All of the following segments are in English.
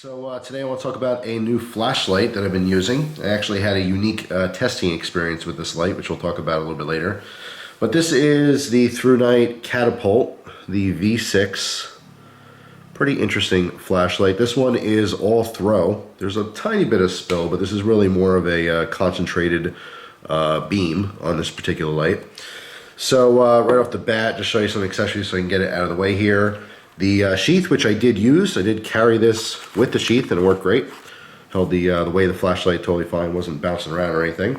So today I want to talk about a new flashlight that I've been using. I actually had a unique testing experience with this light, which we'll talk about a little bit later. But this is the Thrunite Catapult, the V6. Pretty interesting flashlight. This one is all throw. There's a tiny bit of spill, but this is really more of a concentrated beam on this particular light. So right off the bat, just show you some accessories so I can get it out of the way here. The sheath, which I did use, I did carry this with the sheath and it worked great. Held the way of the flashlight totally fine, wasn't bouncing around or anything.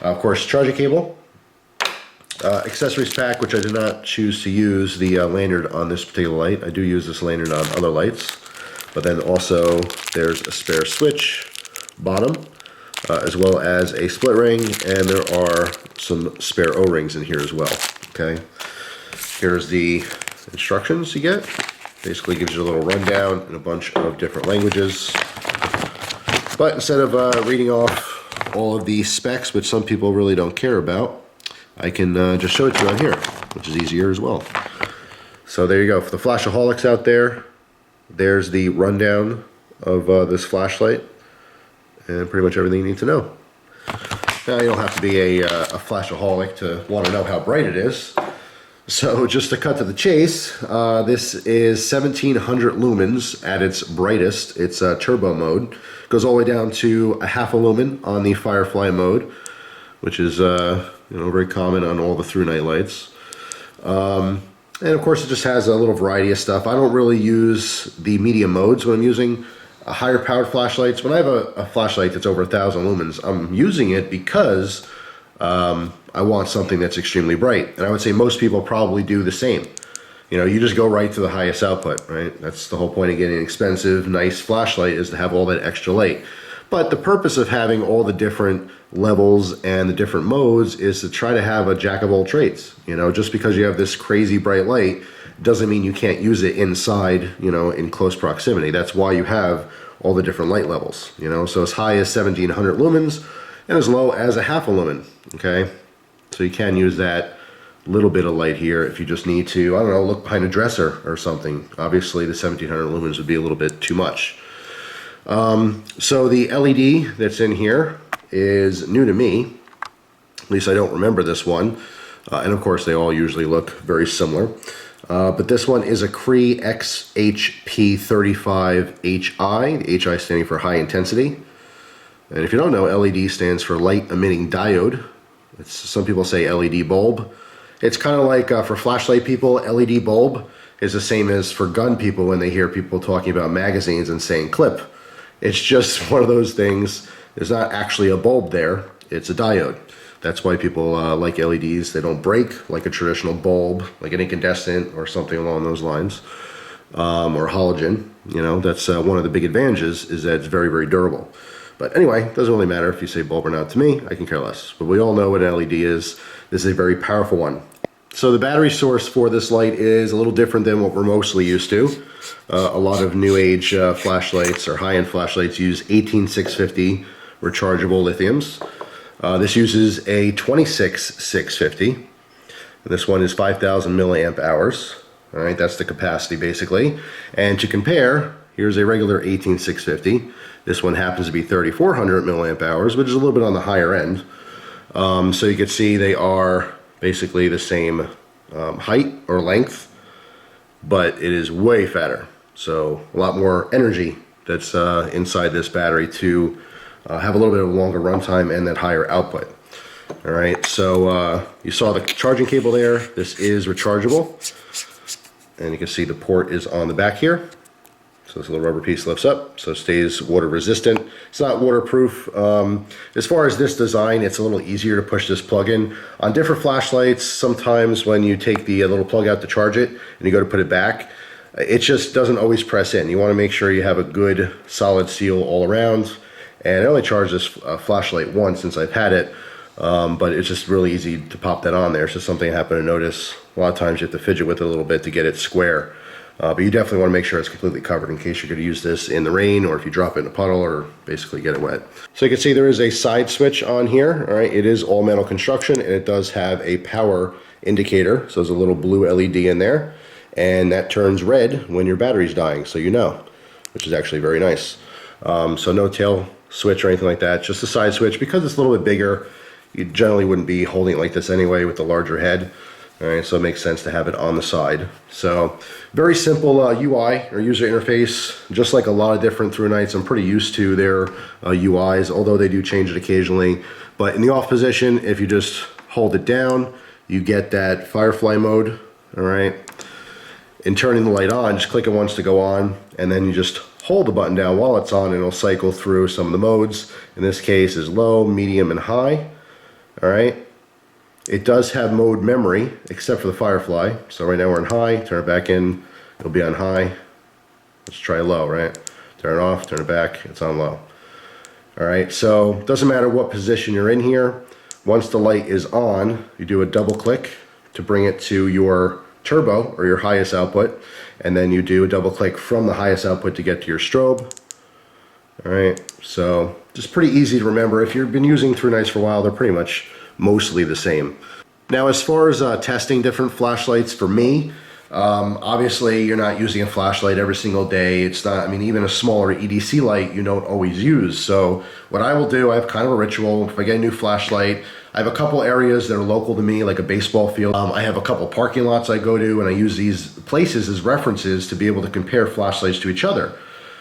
Of course, charging cable. Accessories pack, which I did not choose to use the lanyard on this particular light. I do use this lanyard on other lights. But then also there's a spare switch bottom, as well as a split ring, and there are some spare O-rings in here as well. Okay, here's the instructions you get. Basically gives you a little rundown in a bunch of different languages. But instead of reading off all of the specs, which some people really don't care about, I can just show it to you on here, which is easier as well. So there you go. For the flashaholics out there, there's the rundown of this flashlight and pretty much everything you need to know. Now, you don't have to be a flashaholic to want to know how bright it is. So just to cut to the chase, this is 1700 lumens at its brightest. It's turbo mode. Goes all the way down to a half a lumen on the Firefly mode, which is very common on all the Thrunite lights. And of course, it just has a little variety of stuff. I don't really use the medium modes when I'm using higher powered flashlights. When I have a flashlight that's over 1000 lumens, I'm using it because I want something that's extremely bright. And I would say most people probably do the same. You just go right to the highest output, right? That's the whole point of getting an expensive, nice flashlight, is to have all that extra light. But the purpose of having all the different levels and the different modes is to try to have a jack of all trades. Just because you have this crazy bright light doesn't mean you can't use it inside, in close proximity. That's why you have all the different light levels, So as high as 1700 lumens and as low as a half a lumen, okay? So you can use that little bit of light here if you just need to, I don't know, look behind a dresser or something. Obviously the 1700 lumens would be a little bit too much. So the LED that's in here is new to me. At least I don't remember this one. And of course they all usually look very similar. But this one is a Cree XHP35HI, the HI standing for high intensity. And if you don't know, LED stands for light emitting diode. Some people say LED bulb. It's kind of like for flashlight people, LED bulb is the same as for gun people when they hear people talking about magazines and saying clip. It's just one of those things. There's not actually a bulb there. It's a diode. That's why people like LEDs. They don't break like a traditional bulb, like an incandescent or something along those lines, or halogen. That's one of the big advantages, is that it's very, very durable. But anyway, it doesn't really matter if you say bulb or not to me. I can care less. But we all know what an LED is. This is a very powerful one. So the battery source for this light is a little different than what we're mostly used to. A lot of new age flashlights or high-end flashlights use 18650 rechargeable lithiums. This uses a 26650. And this one is 5000 milliamp hours. All right, that's the capacity basically. And to compare, here's a regular 18650. This one happens to be 3400 milliamp hours, which is a little bit on the higher end. So you can see they are basically the same height or length, but it is way fatter. So a lot more energy that's inside this battery to have a little bit of a longer runtime and that higher output. All right, so you saw the charging cable there. This is rechargeable. And you can see the port is on the back here. So this little rubber piece lifts up, so it stays water resistant. It's not waterproof. As far as this design, it's a little easier to push this plug in. On different flashlights, sometimes when you take the little plug out to charge it and you go to put it back, it just doesn't always press in. You want to make sure you have a good solid seal all around. And I only charged this flashlight once since I've had it, but it's just really easy to pop that on there. It's just something I happen to notice. A lot of times you have to fidget with it a little bit to get it square. But you definitely want to make sure it's completely covered in case you're going to use this in the rain or if you drop it in a puddle or basically get it wet. So you can see there is a side switch on here. All right, it is all metal construction and it does have a power indicator. So there's a little blue LED in there and that turns red when your battery's dying, so you know. which is actually very nice. So no tail switch or anything like that, just a side switch. Because it's a little bit bigger, you generally wouldn't be holding it like this anyway with the larger head. All right, so it makes sense to have it on the side. So very simple UI or user interface, just like a lot of different Thrunites. I'm pretty used to their UIs, although they do change it occasionally. But in the off position, if you just hold it down, you get that firefly mode. All right. In turning the light on, just click it once to go on, and then you just hold the button down while it's on, and it'll cycle through some of the modes. In this case is low, medium, and high. All right. It does have mode memory, except for the firefly. So right now we're in high, turn it back in, it'll be on high. Let's try low, right? Turn it off, turn it back, it's on low. All right, so it doesn't matter what position you're in here. Once the light is on, you do a double click to bring it to your turbo or your highest output, and then you do a double click from the highest output to get to your strobe. All right, so just pretty easy to remember. If you've been using Thrunites for a while, they're pretty much mostly the same. Now, as far as testing different flashlights for me, obviously you're not using a flashlight every single day. It's not, I mean, even a smaller EDC light you don't always use. So what I will do, I have kind of a ritual. If I get a new flashlight, I have a couple areas that are local to me, like a baseball field. I have a couple parking lots I go to, and I use these places as references to be able to compare flashlights to each other.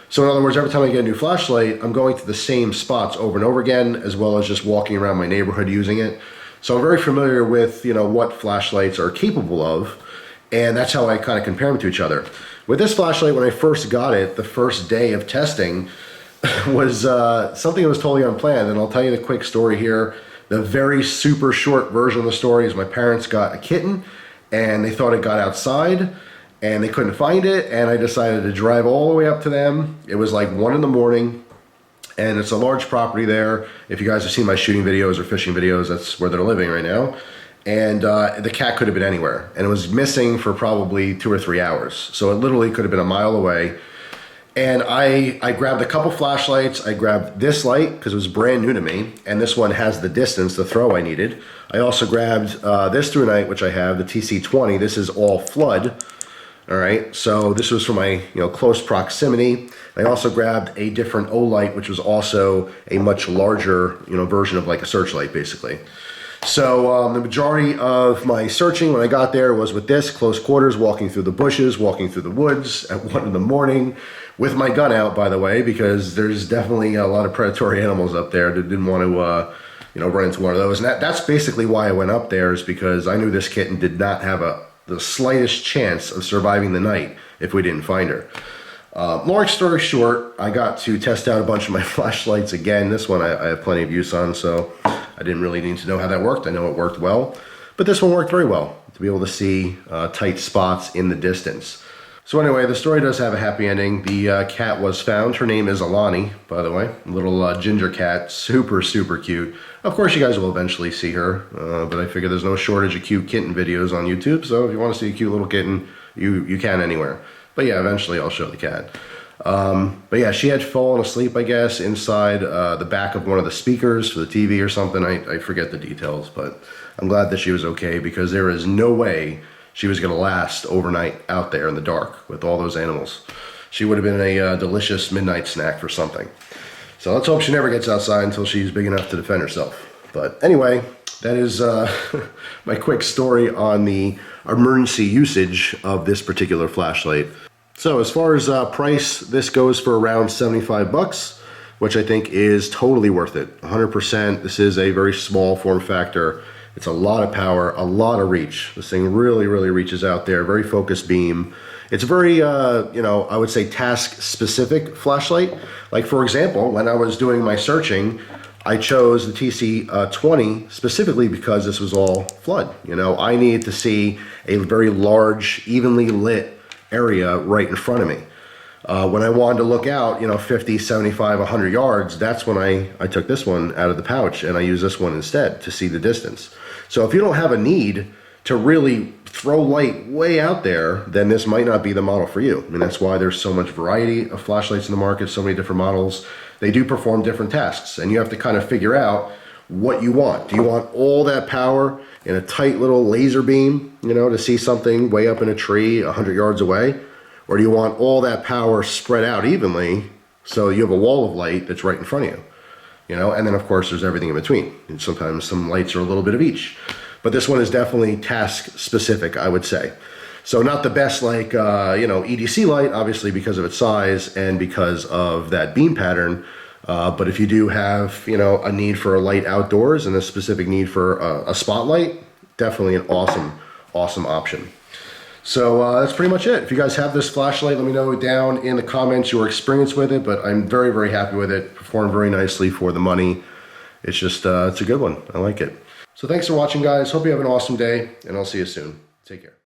So in other words, every time I get a new flashlight, I'm going to the same spots over and over again, as well as just walking around my neighborhood using it. So I'm very familiar with, you know, what flashlights are capable of, and that's how I kind of compare them to each other. With this flashlight, when I first got it, the first day of testing was something that was totally unplanned, and I'll tell you the quick story here. The very super short version of the story is my parents got a kitten, and they thought it got outside, and they couldn't find it, and I decided to drive all the way up to them. It was like 1 in the morning, and it's a large property there. If you guys have seen my shooting videos or fishing videos, that's where they're living right now. And the cat could have been anywhere, and it was missing for probably 2 or 3 hours. So it literally could have been a mile away. And I grabbed a couple flashlights. I grabbed this light because it was brand new to me, and this one has the distance, the throw I needed. I also grabbed this Thrunite, which I have, the TC20. This is all flood. All right, so this was for my close proximity. I also grabbed a different O-light, which was also a much larger version of like a searchlight, basically. So the majority of my searching when I got there was with this, close quarters, walking through the bushes, walking through the woods at 1 in the morning, with my gun out, by the way, because there's definitely a lot of predatory animals up there that didn't want to run into one of those. And that's basically why I went up there, is because I knew this kitten did not have the slightest chance of surviving the night if we didn't find her. Long story short, I got to test out a bunch of my flashlights again. This one I have plenty of use on, so I didn't really need to know how that worked. I know it worked well, but this one worked very well to be able to see tight spots in the distance. So anyway, the story does have a happy ending. The cat was found. Her name is Alani, by the way. A little ginger cat, super, super cute. Of course, you guys will eventually see her, but I figure there's no shortage of cute kitten videos on YouTube, so if you want to see a cute little kitten, you can anywhere. But yeah, eventually I'll show the cat. But yeah, she had fallen asleep, I guess, inside the back of one of the speakers for the TV or something. I forget the details, but I'm glad that she was okay, because there is no way she was going to last overnight out there in the dark with all those animals. She would have been a delicious midnight snack for something. So let's hope she never gets outside until she's big enough to defend herself. But anyway, that is my quick story on the emergency usage of this particular flashlight. So as far as price, this goes for around 75 bucks, which I think is totally worth it. 100%. This is a very small form factor. It's a lot of power, a lot of reach. This thing really, really reaches out there. Very focused beam. It's very, I would say task-specific flashlight. Like for example, when I was doing my searching, I chose the TC20 specifically because this was all flood. I needed to see a very large, evenly lit area right in front of me. When I wanted to look out, 50, 75, 100 yards, that's when I took this one out of the pouch, and I used this one instead to see the distance. So if you don't have a need to really throw light way out there, then this might not be the model for you. I mean, that's why there's so much variety of flashlights in the market, so many different models. They do perform different tasks, and you have to kind of figure out what you want. Do you want all that power in a tight little laser beam, to see something way up in a tree 100 yards away? Or do you want all that power spread out evenly so you have a wall of light that's right in front of you? You know, and then of course there's everything in between. And sometimes some lights are a little bit of each. But this one is definitely task specific, I would say. So not the best like, you know, EDC light, obviously because of its size and because of that beam pattern. But if you do have, you know, a need for a light outdoors and a specific need for a spotlight, definitely an awesome, awesome option. So that's pretty much it. If you guys have this flashlight, let me know down in the comments your experience with it, but I'm very, very happy with it. Performed very nicely for the money. It's just, it's a good one. I like it. So thanks for watching, guys. Hope you have an awesome day, and I'll see you soon. Take care.